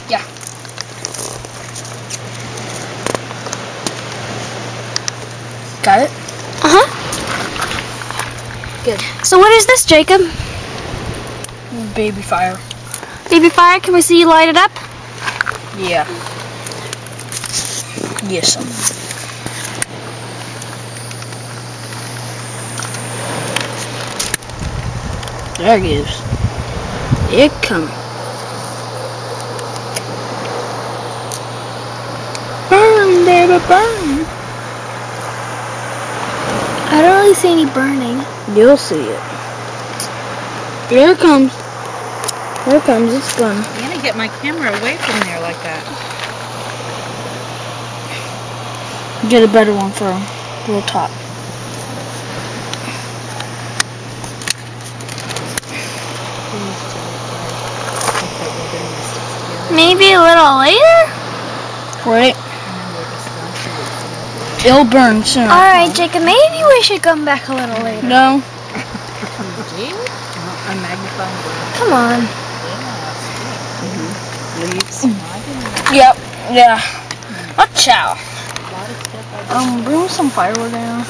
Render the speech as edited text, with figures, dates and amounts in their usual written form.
Yeah. Got it? Uh-huh. Good. So what is this, Jacob? Baby fire. Baby fire, can we see you light it up? Yeah. Yes. There it is. It comes. Burn, baby, burn. I don't really see any burning. You'll see it. Here it comes. Here it comes. It's gone. I'm gonna get my camera away from there like that. Get a better one for a little top. Maybe a little later? Wait. It'll burn soon. Alright, Jacob, maybe we should come back a little later. No. A magnifying glass. Come on. Leaves. Yep. Yeah. Watch out. Bring some firewood down.